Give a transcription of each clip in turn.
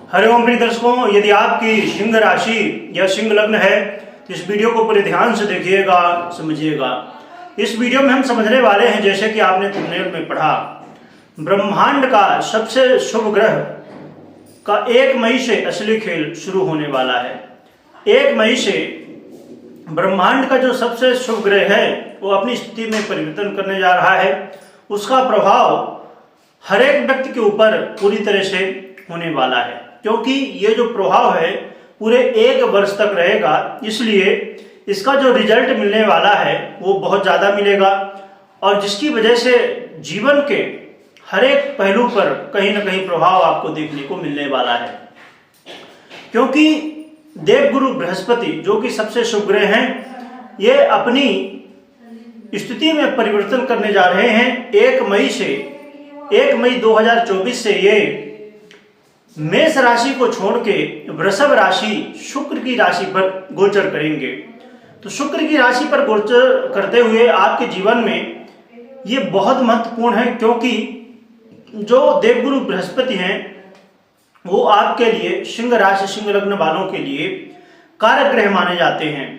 हरिओम प्रिय दर्शकों, यदि आपकी सिंह राशि या सिंह लग्न है तो इस वीडियो को पूरे ध्यान से देखिएगा, समझिएगा। इस वीडियो में हम समझने वाले हैं, जैसे कि आपने थंबनेल में पढ़ा, ब्रह्मांड का सबसे शुभ ग्रह का 1 मई से असली खेल शुरू होने वाला है। 1 मई से ब्रह्मांड का जो सबसे शुभ ग्रह है वो अपनी स्थिति में परिवर्तन करने जा रहा है। उसका प्रभाव हर एक व्यक्ति के ऊपर पूरी तरह से होने वाला है, क्योंकि ये जो प्रभाव है पूरे 1 वर्ष तक रहेगा। इसलिए इसका जो रिजल्ट मिलने वाला है वो बहुत ज़्यादा मिलेगा, और जिसकी वजह से जीवन के हर एक पहलू पर कहीं ना कहीं प्रभाव आपको देखने को मिलने वाला है। क्योंकि देवगुरु बृहस्पति जो कि सबसे शुभ ग्रह हैं, ये अपनी स्थिति में परिवर्तन करने जा रहे हैं 1 मई से। 1 मई 2024 से ये मेष राशि को छोड़ के वृषभ राशि शुक्र की राशि पर गोचर करेंगे। तो शुक्र की राशि पर गोचर करते हुए आपके जीवन में ये बहुत महत्वपूर्ण है, क्योंकि जो देवगुरु बृहस्पति हैं वो आपके लिए सिंह राशि सिंह लग्न वालों के लिए कारक ग्रह माने जाते हैं,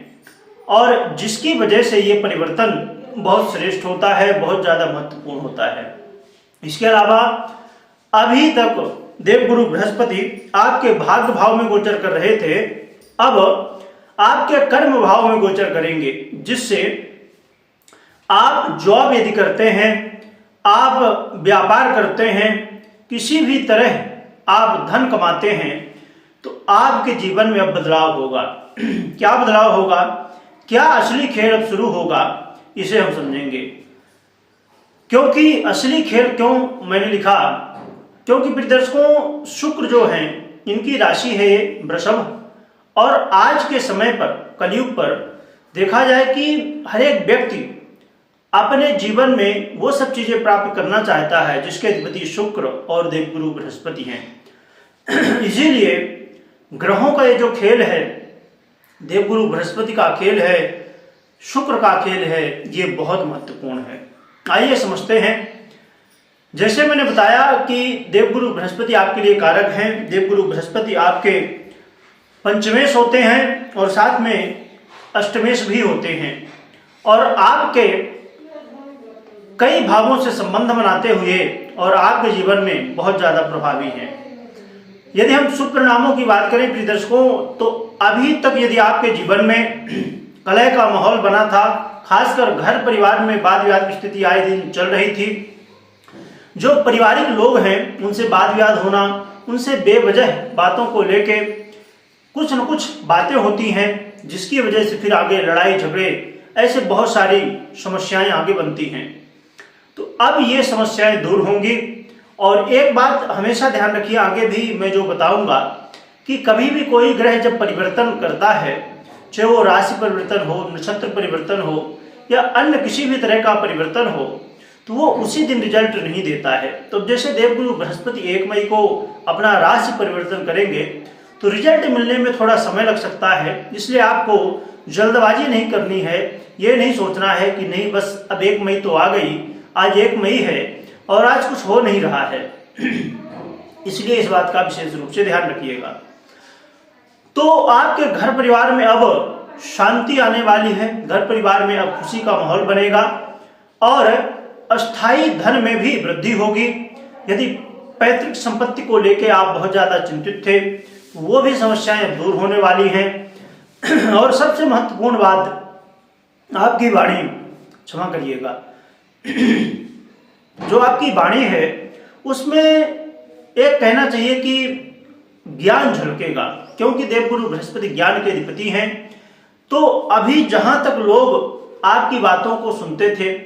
और जिसकी वजह से ये परिवर्तन बहुत श्रेष्ठ होता है, बहुत ज़्यादा महत्वपूर्ण होता है। इसके अलावा अभी तक देवगुरु बृहस्पति आपके भाग्य भाव में गोचर कर रहे थे, अब आपके कर्म भाव में गोचर करेंगे, जिससे आप जॉब यदि करते हैं, आप व्यापार करते हैं, किसी भी तरह आप धन कमाते हैं, तो आपके जीवन में अब बदलाव होगा। क्या बदलाव होगा, क्या असली खेल अब शुरू होगा, इसे हम समझेंगे। क्योंकि असली खेल क्यों मैंने लिखा, क्योंकि प्रिय दर्शकों शुक्र जो हैं इनकी राशि है ये वृषभ, और आज के समय पर कलयुग पर देखा जाए कि हर एक व्यक्ति अपने जीवन में वो सब चीजें प्राप्त करना चाहता है जिसके अधिपति शुक्र और देवगुरु बृहस्पति हैं। इसीलिए ग्रहों का ये जो खेल है, देवगुरु बृहस्पति का खेल है, शुक्र का खेल है, ये बहुत महत्वपूर्ण है। आइए समझते हैं। जैसे मैंने बताया कि देवगुरु बृहस्पति आपके लिए कारक हैं। देवगुरु बृहस्पति आपके पंचमेश होते हैं और साथ में अष्टमेश भी होते हैं, और आपके कई भावों से संबंध बनाते हुए और आपके जीवन में बहुत ज्यादा प्रभावी हैं। यदि हम शुभ परिणामों की बात करें प्रिय दर्शकों, तो अभी तक यदि आपके जीवन में कलह का माहौल बना था, खासकर घर परिवार में वाद विवाद की स्थिति आए दिन चल रही थी, जो पारिवारिक लोग हैं उनसे वाद विवाद होना, उनसे बेवजह बातों को लेके कुछ न कुछ बातें होती हैं, जिसकी वजह से फिर आगे लड़ाई झगड़े, ऐसे बहुत सारी समस्याएं आगे बनती हैं। तो अब ये समस्याएं दूर होंगी। और एक बात हमेशा ध्यान रखिए, आगे भी मैं जो बताऊंगा, कि कभी भी कोई ग्रह जब परिवर्तन करता है, चाहे वो राशि परिवर्तन हो, नक्षत्र परिवर्तन हो, या अन्य किसी भी तरह का परिवर्तन हो, तो वो उसी दिन रिजल्ट नहीं देता है। तो जैसे देवगुरु बृहस्पति 1 मई को अपना राशि परिवर्तन करेंगे, तो रिजल्ट मिलने में थोड़ा समय लग सकता है। इसलिए आपको जल्दबाजी नहीं करनी है, ये नहीं सोचना है कि नहीं बस अब 1 मई तो आ गई, आज 1 मई है और आज कुछ हो नहीं रहा है। इसलिए इस बात का विशेष रूप से ध्यान रखिएगा। तो आपके घर परिवार में अब शांति आने वाली है, घर परिवार में अब खुशी का माहौल बनेगा, और अस्थाई धन में भी वृद्धि होगी। यदि पैतृक संपत्ति को लेकर आप बहुत ज्यादा चिंतित थे, तो वो भी समस्याएं दूर होने वाली हैं। और सबसे महत्वपूर्ण बात, आपकी वाणी, क्षमा करिएगा, जो आपकी वाणी है उसमें एक कहना चाहिए कि ज्ञान झलकेगा, क्योंकि देवगुरु बृहस्पति ज्ञान के अधिपति हैं। तो अभी जहां तक लोग आपकी बातों को सुनते थे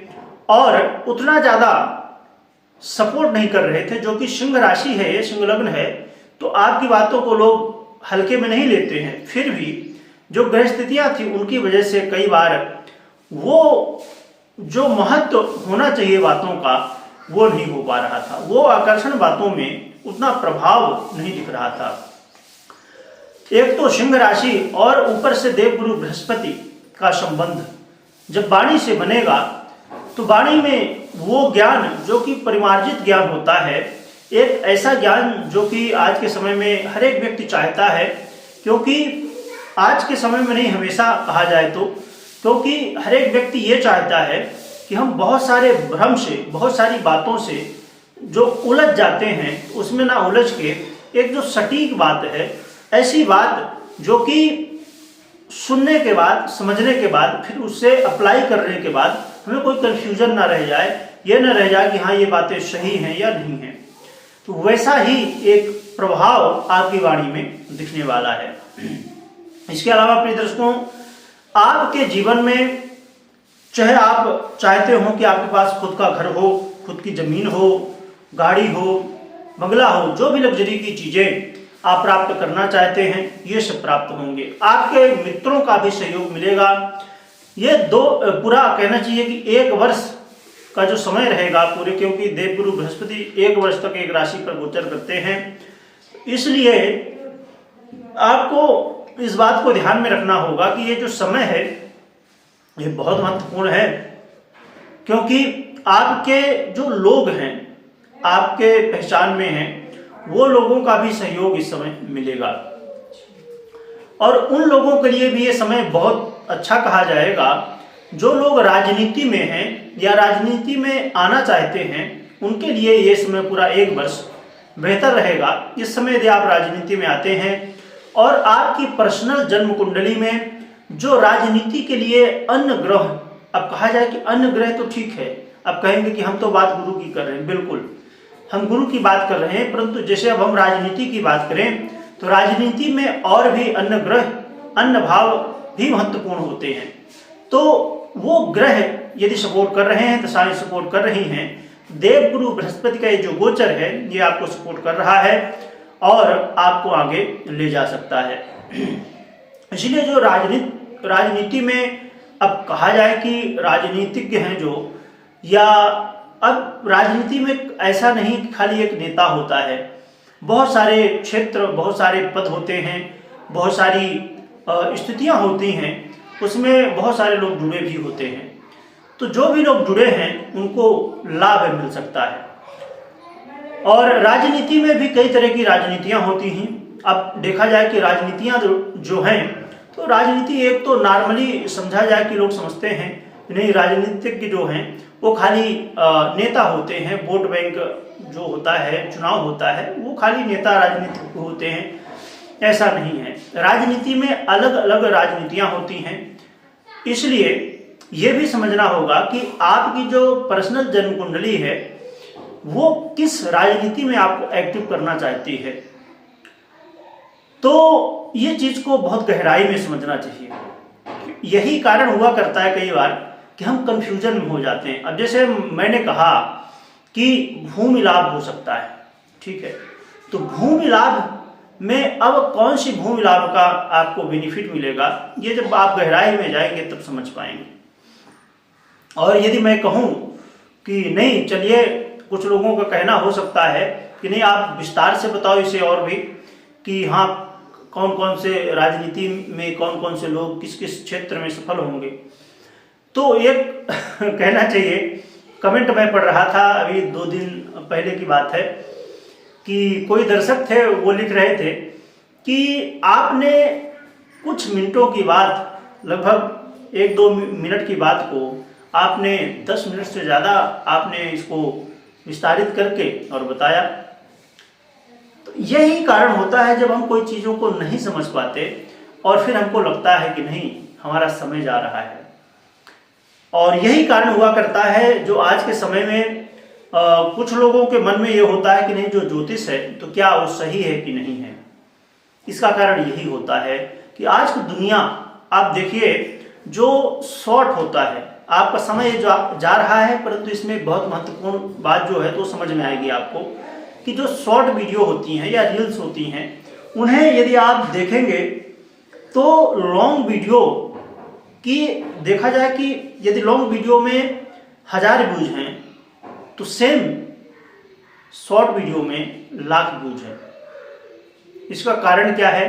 और उतना ज्यादा सपोर्ट नहीं कर रहे थे, जो कि सिंह राशि है, ये सिंह लग्न है, तो आपकी बातों को लोग हल्के में नहीं लेते हैं। फिर भी जो ग्रह स्थितियां थी उनकी वजह से कई बार वो जो महत्व होना चाहिए बातों का वो नहीं हो पा रहा था, वो आकर्षण बातों में उतना प्रभाव नहीं दिख रहा था। एक तो सिंह राशि और ऊपर से देवगुरु बृहस्पति का संबंध जब वाणी से बनेगा, तो वाणी में वो ज्ञान जो कि परिमार्जित ज्ञान होता है, एक ऐसा ज्ञान जो कि आज के समय में हर एक व्यक्ति चाहता है, क्योंकि आज के समय में नहीं, हमेशा कहा जाए तो, क्योंकि हर एक व्यक्ति ये चाहता है कि हम बहुत सारे भ्रम से, बहुत सारी बातों से जो उलझ जाते हैं उसमें ना उलझ के एक जो सटीक बात है, ऐसी बात जो कि सुनने के बाद, समझने के बाद, फिर उससे अप्लाई करने के बाद हमें कोई कंफ्यूजन ना रह जाए, ये ना रह जाए कि हाँ ये बातें सही हैं या नहीं हैं। तो वैसा ही एक प्रभाव आपकी वाणी में दिखने वाला है। इसके अलावा प्रिय दर्शकों, आपके जीवन में चाहे आप चाहते हो कि आपके पास खुद का घर हो, खुद की जमीन हो, गाड़ी हो, बंगला हो, जो भी लग्जरी की चीजें आप प्राप्त करना चाहते हैं, ये सब प्राप्त होंगे। आपके मित्रों का भी सहयोग मिलेगा। ये पूरा कहना चाहिए कि 1 वर्ष का जो समय रहेगा पूरे, क्योंकि देवगुरु बृहस्पति 1 वर्ष तक एक राशि पर गोचर करते हैं, इसलिए आपको इस बात को ध्यान में रखना होगा कि ये जो समय है ये बहुत महत्वपूर्ण है, क्योंकि आपके जो लोग हैं, आपके पहचान में हैं, वो लोगों का भी सहयोग इस समय मिलेगा। और उन लोगों के लिए भी ये समय बहुत अच्छा कहा जाएगा जो लोग राजनीति में हैं या राजनीति में आना चाहते हैं, उनके लिए ये समय पूरा 1 वर्ष बेहतर रहेगा। इस समय यदि आप राजनीति में आते हैं और आपकी पर्सनल जन्म कुंडली में जो राजनीति के लिए अन्य ग्रह, अब कहा जाए कि अन्य ग्रह तो ठीक है, अब कहेंगे कि हम तो बात गुरु की कर रहे हैं, बिल्कुल हम गुरु की बात कर रहे हैं, परंतु जैसे अब हम राजनीति की बात करें तो राजनीति में और भी अन्य ग्रह, अन्य भाव भी महत्वपूर्ण होते हैं। तो वो ग्रह यदि सपोर्ट कर रहे हैं, दशाएं सपोर्ट कर रही हैं, देवगुरु बृहस्पति का ये जो गोचर है ये आपको सपोर्ट कर रहा है और आपको आगे ले जा सकता है। इसलिए जो राजनीति में, अब कहा जाए कि राजनीतिज्ञ हैं जो, या अब राजनीति में ऐसा नहीं कि खाली एक नेता होता है, बहुत सारे क्षेत्र, बहुत सारे पद होते हैं, बहुत सारी स्थितियां होती हैं, उसमें बहुत सारे लोग जुड़े भी होते हैं। तो जो भी लोग जुड़े हैं उनको लाभ मिल सकता है। और राजनीति में भी कई तरह की राजनीतियां होती हैं। अब देखा जाए कि राजनीतियां जो हैं, तो राजनीति एक तो नॉर्मली समझा जाए कि लोग समझते हैं नहीं, राजनीतिज्ञ जो हैं वो खाली नेता होते हैं, वोट बैंक जो होता है, चुनाव होता है, वो खाली नेता राजनीतिज्ञ होते हैं, ऐसा नहीं है। राजनीति में अलग अलग राजनीतियां होती हैं, इसलिए ये भी समझना होगा कि आपकी जो पर्सनल जन्म कुंडली है वो किस राजनीति में आपको एक्टिव करना चाहती है। तो ये चीज को बहुत गहराई में समझना चाहिए। यही कारण हुआ करता है कई बार कि हम कंफ्यूजन में हो जाते हैं। अब जैसे मैंने कहा कि भूमि लाभ हो सकता है, ठीक है, तो भूमि लाभ में अब कौन सी भूमि लाभ का आपको बेनिफिट मिलेगा, ये जब आप गहराई में जाएंगे तब समझ पाएंगे। और यदि मैं कहूं कि नहीं, चलिए, कुछ लोगों का कहना हो सकता है कि नहीं आप विस्तार से बताओ इसे और भी, कि हाँ कौन कौन से राजनीति में कौन कौन से लोग किस किस क्षेत्र में सफल होंगे। तो एक कहना चाहिए, कमेंट में पढ़ रहा था अभी 2 दिन पहले की बात है कि कोई दर्शक थे, वो लिख रहे थे कि आपने कुछ मिनटों की बात, लगभग 1-2 मिनट की बात को आपने 10 मिनट से ज़्यादा आपने इसको विस्तारित करके और बताया। तो यही कारण होता है जब हम कोई चीज़ों को नहीं समझ पाते और फिर हमको लगता है कि नहीं, हमारा समय जा रहा है। और यही कारण हुआ करता है जो आज के समय में कुछ लोगों के मन में ये होता है कि नहीं, जो ज्योतिष है तो क्या वो सही है कि नहीं है। इसका कारण यही होता है कि आज की दुनिया, आप देखिए, जो शॉर्ट होता है, आपका समय जा रहा है, परंतु इसमें बहुत महत्वपूर्ण बात जो है तो समझ में आएगी आपको कि जो शॉर्ट वीडियो होती हैं या रील्स होती हैं, उन्हें यदि आप देखेंगे तो लॉन्ग वीडियो की देखा जाए कि यदि लॉन्ग वीडियो में 1000 व्यूज हैं तो सेम शॉर्ट वीडियो में लाख व्यूज हैं। इसका कारण क्या है?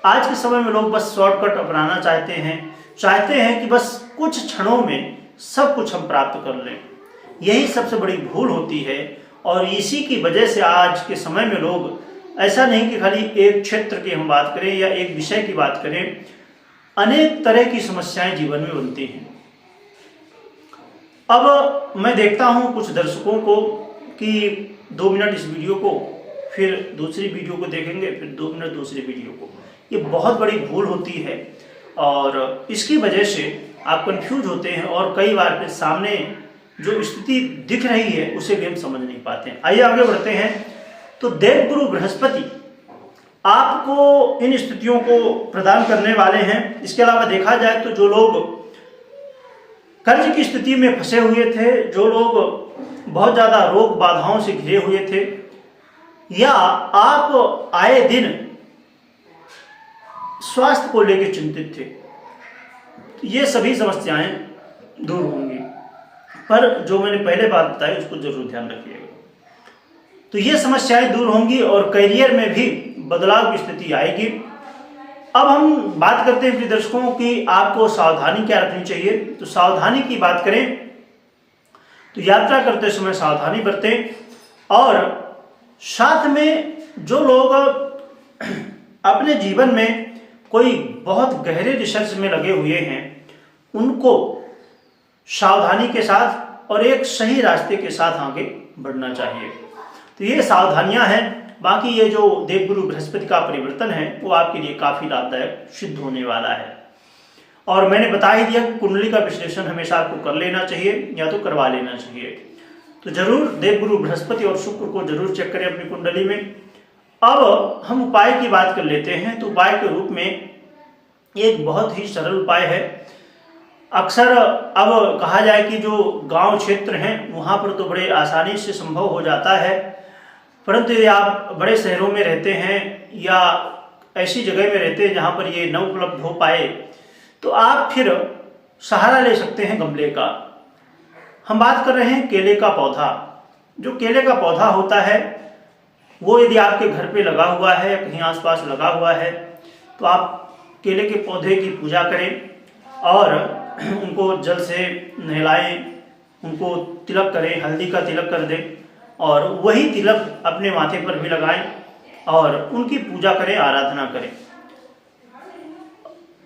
आज के समय में लोग बस शॉर्टकट अपनाना चाहते हैं कि बस कुछ क्षणों में सब कुछ हम प्राप्त कर लें। यही सबसे बड़ी भूल होती है और इसी की वजह से आज के समय में लोग, ऐसा नहीं कि खाली एक क्षेत्र की हम बात करें या एक विषय की बात करें, अनेक तरह की समस्याएं जीवन में बनती हैं। अब मैं देखता हूं कुछ दर्शकों को कि 2 मिनट इस वीडियो को, फिर दूसरी वीडियो को देखेंगे, फिर 2 मिनट दूसरी वीडियो को। ये बहुत बड़ी भूल होती है और इसकी वजह से आप कंफ्यूज होते हैं और कई बार फिर सामने जो स्थिति दिख रही है उसे भी हम समझ नहीं पाते हैं। आइए आगे बढ़ते हैं। तो देवगुरु बृहस्पति आपको इन स्थितियों को प्रदान करने वाले हैं। इसके अलावा देखा जाए तो जो लोग कर्ज की स्थिति में फंसे हुए थे, जो लोग बहुत ज्यादा रोग बाधाओं से घिरे हुए थे, या आप आए दिन स्वास्थ्य को लेकर चिंतित थे, ये सभी समस्याएं दूर होंगी। पर जो मैंने पहले बात बताई उसको जरूर ध्यान रखिएगा। तो ये समस्याएं दूर होंगी और करियर में भी बदलाव की स्थिति आएगी। अब हम बात करते हैं प्रिय दर्शकों कि आपको सावधानी क्या रखनी चाहिए। तो सावधानी की बात करें तो यात्रा करते समय सावधानी बरतें, और साथ में जो लोग अपने जीवन में कोई बहुत गहरे रिसर्च में लगे हुए हैं उनको सावधानी के साथ और एक सही रास्ते के साथ आगे बढ़ना चाहिए। तो ये सावधानियां हैं। बाकी ये जो देवगुरु बृहस्पति का परिवर्तन है वो आपके लिए काफी लाभदायक सिद्ध होने वाला है। और मैंने बता ही दिया कि कुंडली का विश्लेषण हमेशा आपको कर लेना चाहिए या तो करवा लेना चाहिए। तो जरूर देवगुरु बृहस्पति और शुक्र को जरूर चेक करें अपनी कुंडली में। अब हम उपाय की बात कर लेते हैं। तो उपाय के रूप में एक बहुत ही सरल उपाय है। अक्सर अब कहा जाए कि जो गांव क्षेत्र हैं वहां पर तो बड़े आसानी से संभव हो जाता है, परंतु यदि आप बड़े शहरों में रहते हैं या ऐसी जगह में रहते हैं जहां पर ये न उपलब्ध हो पाए, तो आप फिर सहारा ले सकते हैं गमले का। हम बात कर रहे हैं केले का पौधा। जो केले का पौधा होता है वो यदि आपके घर पे लगा हुआ है या कहीं आसपास लगा हुआ है तो आप केले के पौधे की पूजा करें और उनको जल से नहलाएं, उनको तिलक करें, हल्दी का तिलक कर दें और वही तिलक अपने माथे पर भी लगाएं और उनकी पूजा करें, आराधना करें।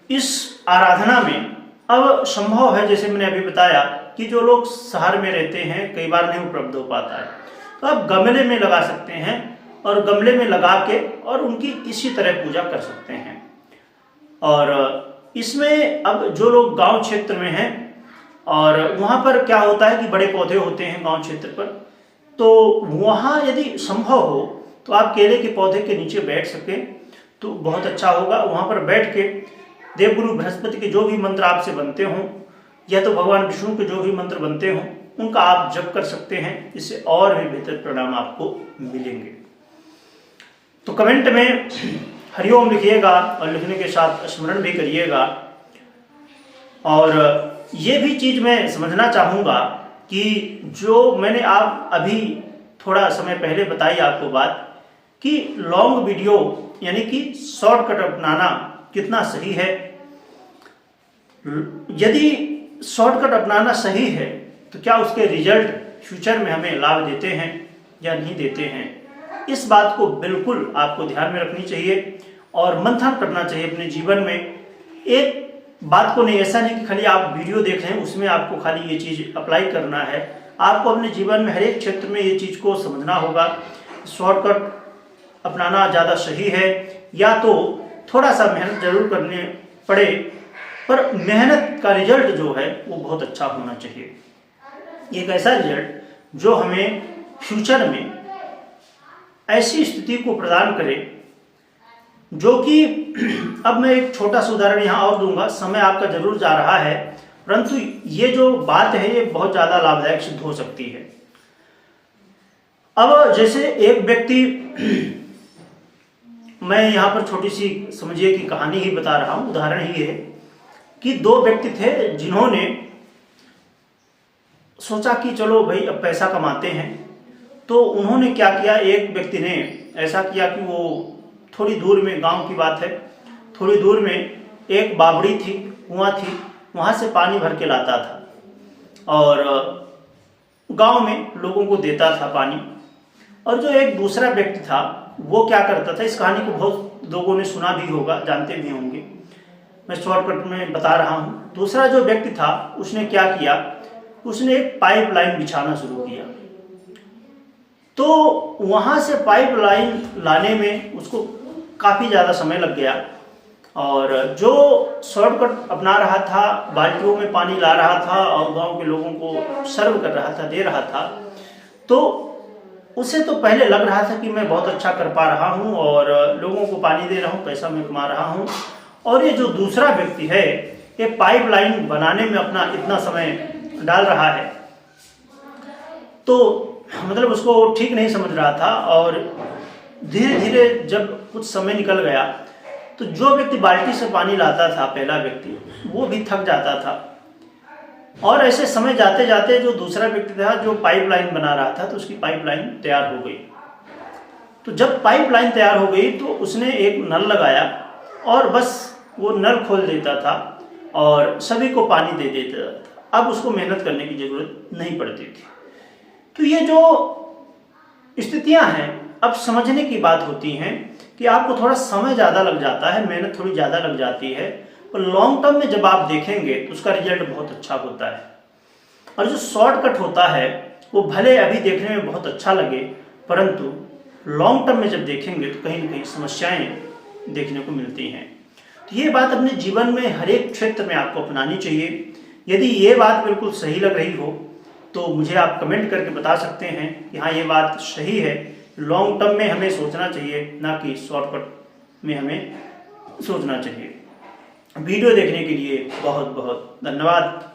इस आराधना में अब संभव है, जैसे मैंने अभी बताया, कि जो लोग शहर में रहते हैं कई बार नहीं उपलब्ध हो पाता है, तो आप गमले में लगा सकते हैं और गमले में लगा के और उनकी इसी तरह पूजा कर सकते हैं। और इसमें अब जो लोग गांव क्षेत्र में हैं और वहां पर क्या होता है कि बड़े पौधे होते हैं गांव क्षेत्र पर, तो वहां यदि संभव हो तो आप केले के पौधे के नीचे बैठ सकें तो बहुत अच्छा होगा। वहां पर बैठ के देवगुरु बृहस्पति के जो भी मंत्र आपसे बनते हों या तो भगवान विष्णु के जो भी मंत्र बनते हों उनका आप जप कर सकते हैं। इससे और भी बेहतर परिणाम आपको मिलेंगे। तो कमेंट में हरिओम लिखिएगा और लिखने के साथ स्मरण भी करिएगा। और ये भी चीज मैं समझना चाहूँगा कि जो मैंने आप अभी थोड़ा समय पहले बताई आपको बात कि लॉन्ग वीडियो यानी कि शॉर्टकट अपनाना कितना सही है। यदि शॉर्टकट अपनाना सही है तो क्या उसके रिजल्ट फ्यूचर में हमें लाभ देते हैं या नहीं देते हैं, इस बात को बिल्कुल आपको ध्यान में रखनी चाहिए और मंथन करना चाहिए अपने जीवन में। एक बात को नहीं, ऐसा नहीं कि खाली आप वीडियो देख रहे हैं उसमें आपको खाली ये चीज अप्लाई करना है। आपको अपने जीवन में हर एक क्षेत्र में ये चीज को समझना होगा। शॉर्टकट अपनाना ज़्यादा सही है या तो थोड़ा सा मेहनत जरूर करने पड़े, पर मेहनत का रिजल्ट जो है वो बहुत अच्छा होना चाहिए। एक ऐसा रिजल्ट जो हमें फ्यूचर में ऐसी स्थिति को प्रदान करे जो कि अब मैं एक छोटा सा उदाहरण यहाँ और दूंगा। समय आपका जरूर जा रहा है, परंतु ये जो बात है ये बहुत ज़्यादा लाभदायक सिद्ध हो सकती है। अब जैसे एक व्यक्ति, मैं यहाँ पर छोटी सी समझिए कि कहानी ही बता रहा हूँ, उदाहरण ही है कि दो व्यक्ति थे जिन्होंने सोचा कि चलो भाई अब पैसा कमाते हैं। तो उन्होंने क्या किया, एक व्यक्ति ने ऐसा किया कि वो थोड़ी दूर में, गांव की बात है, थोड़ी दूर में एक बावड़ी थी, कुआं थी, वहाँ से पानी भर के लाता था और गांव में लोगों को देता था पानी। और जो एक दूसरा व्यक्ति था वो क्या करता था, इस कहानी को बहुत लोगों ने सुना भी होगा, जानते भी होंगे, मैं शॉर्टकट में बता रहा हूँ। दूसरा जो व्यक्ति था उसने क्या किया, उसने एक पाइपलाइन बिछाना शुरू किया। तो वहाँ से पाइपलाइन लाने में उसको काफ़ी ज़्यादा समय लग गया, और जो शॉर्टकट अपना रहा था, बाल्टियों में पानी ला रहा था और गांव के लोगों को सर्व कर रहा था, दे रहा था, तो उसे तो पहले लग रहा था कि मैं बहुत अच्छा कर पा रहा हूं और लोगों को पानी दे रहा हूं, पैसा मैं कमा रहा हूं, और ये जो दूसरा व्यक्ति है ये पाइपलाइन बनाने में अपना इतना समय डाल रहा है, तो मतलब उसको ठीक नहीं समझ रहा था। और धीरे धीरे जब कुछ समय निकल गया तो जो व्यक्ति बाल्टी से पानी लाता था, पहला व्यक्ति, वो भी थक जाता था, और ऐसे समय जाते जाते जो दूसरा व्यक्ति था जो पाइपलाइन बना रहा था, तो उसकी पाइपलाइन तैयार हो गई। तो जब पाइपलाइन तैयार हो गई तो उसने एक नल लगाया और बस वो नल खोल देता था और सभी को पानी दे देता था। अब उसको मेहनत करने की जरूरत नहीं पड़ती थी। तो ये जो स्थितियां हैं, अब समझने की बात होती हैं कि आपको थोड़ा समय ज़्यादा लग जाता है, मेहनत थोड़ी ज़्यादा लग जाती है, और लॉन्ग टर्म में जब आप देखेंगे तो उसका रिजल्ट बहुत अच्छा होता है। और जो शॉर्टकट होता है वो भले अभी देखने में बहुत अच्छा लगे, परंतु लॉन्ग टर्म में जब देखेंगे तो कहीं ना कहीं समस्याएं देखने को मिलती हैं। तो ये बात अपने जीवन में हर एक क्षेत्र में आपको अपनानी चाहिए। यदि ये बात बिल्कुल सही लग रही हो तो मुझे आप कमेंट करके बता सकते हैं कि हाँ ये बात सही है, लॉन्ग टर्म में हमें सोचना चाहिए, ना कि शॉर्टकट में हमें सोचना चाहिए। वीडियो देखने के लिए बहुत बहुत धन्यवाद।